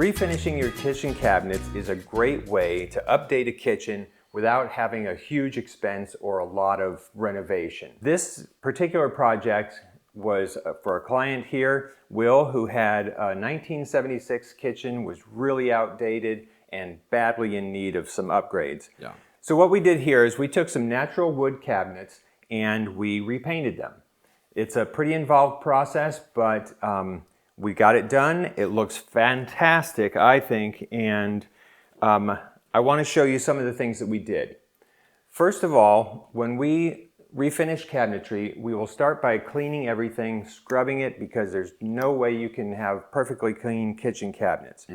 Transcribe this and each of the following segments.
Refinishing your kitchen cabinets is a great way to update a kitchen without having a huge expense or a lot of renovation. This particular project was for a client here, Will, who had a 1976 kitchen, was really outdated and badly in need of some upgrades. Yeah. So what we did here is we took some natural wood cabinets and we repainted them. It's a pretty involved process, but we got it done. It looks fantastic, I think, and I want to show you some of the things that we did. First of all, when we refinish cabinetry, we will start by cleaning everything, scrubbing it, because there's no way you can have perfectly clean kitchen cabinets.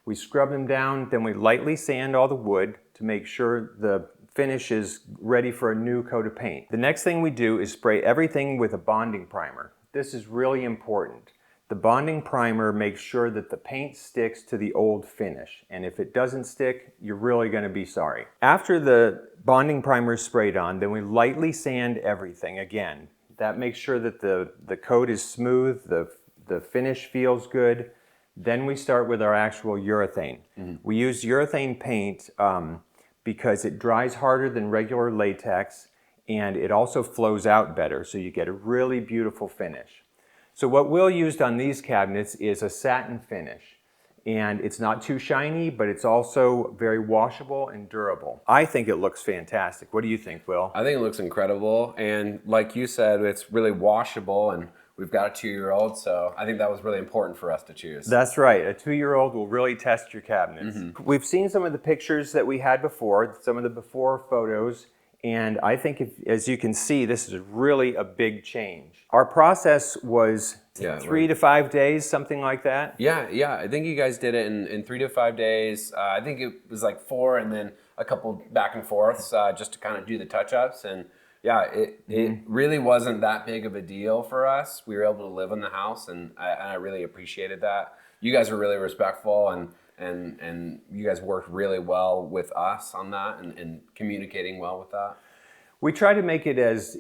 We scrub them down, then we lightly sand all the wood to make sure the finish is ready for a new coat of paint. The next thing we do is spray everything with a bonding primer. This is really important. The bonding primer makes sure that the paint sticks to the old finish, and if it doesn't stick, you're really going to be sorry. After the bonding primer is sprayed on, then we lightly sand everything again. That makes sure that the coat is smooth, the finish feels good. Then we start with our actual urethane. We use urethane paint because it dries harder than regular latex, and it also flows out better, so you get a really beautiful finish. So what Will used on these cabinets is a satin finish, and it's not too shiny, but it's also very washable and durable. I think it looks fantastic. What do you think, Will? I think it looks incredible, and like you said, it's really washable, and we've got a 2-year-old, so I think that was really important for us to choose. That's right. A 2-year-old will really test your cabinets. We've seen some of the pictures that we had before, some of the before photos, and I think, as you can see, this is really a big change. Our process was 3 to 5 days, something like that. Yeah. I think you guys did it in 3 to 5 days. I think it was like 4 and then a couple back and forths just to kind of do the touch-ups. And yeah, it really wasn't that big of a deal for us. We were able to live in the house, and I really appreciated that. You guys were really respectful, and you guys worked really well with us on that and communicating well with that. We try to make it as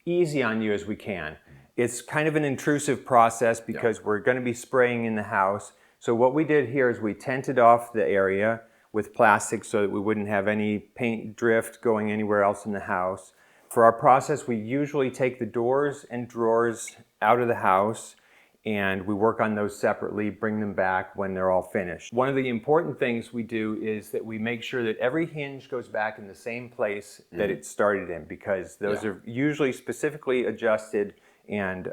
easy on you as we can. It's kind of an intrusive process because we're going to be spraying in the house. So what we did here is we tented off the area with plastic so that we wouldn't have any paint drift going anywhere else in the house. For our process, we usually take the doors and drawers out of the house, and we work on those separately, bring them back when they're all finished. One of the important things we do is that we make sure that every hinge goes back in the same place that it started in, because those are usually specifically adjusted and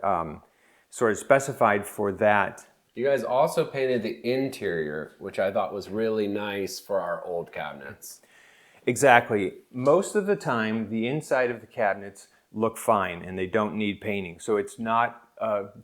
sort of specified for that. You guys also painted the interior, which I thought was really nice for our old cabinets. Exactly. Most of the time, the inside of the cabinets look fine and they don't need painting. So it's not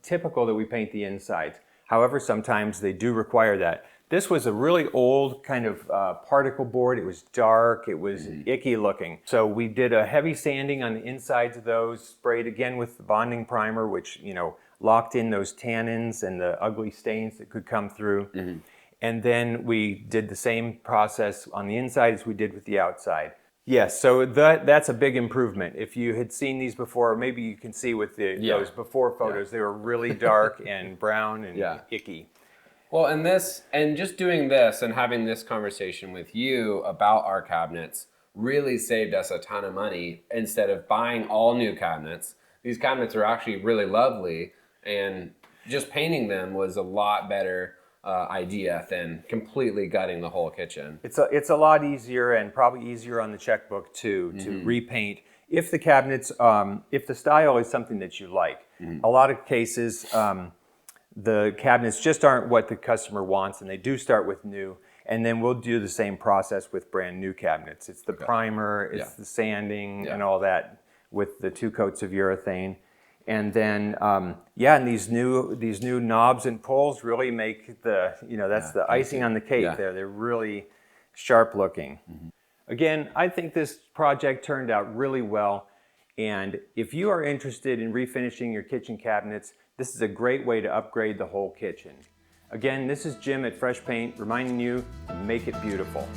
typical that we paint the insides. However, sometimes they do require that. This was a really old kind of particle board. It was dark, it was icky looking. So we did a heavy sanding on the insides of those, sprayed again with the bonding primer, which, you know, locked in those tannins and the ugly stains that could come through. And then we did the same process on the inside as we did with the outside. Yes, so that's a big improvement. If you had seen these before, maybe you can see with those before photos, they were really dark and brown and icky. Well, and just doing this and having this conversation with you about our cabinets really saved us a ton of money. Instead of buying all new cabinets, these cabinets are actually really lovely, and just painting them was a lot better idea than completely gutting the whole kitchen. It's a lot easier, and probably easier on the checkbook too, to repaint if the cabinets, if the style is something that you like. A lot of cases, the cabinets just aren't what the customer wants, and they do start with new, and then we'll do the same process with brand new cabinets. It's the primer, it's the sanding and all that with the 2 coats of urethane. And then, and these new knobs and pulls really make that's the icing on the cake there. They're really sharp looking. Again, I think this project turned out really well. And if you are interested in refinishing your kitchen cabinets, this is a great way to upgrade the whole kitchen. Again, this is Jim at Fresh Paint reminding you to make it beautiful.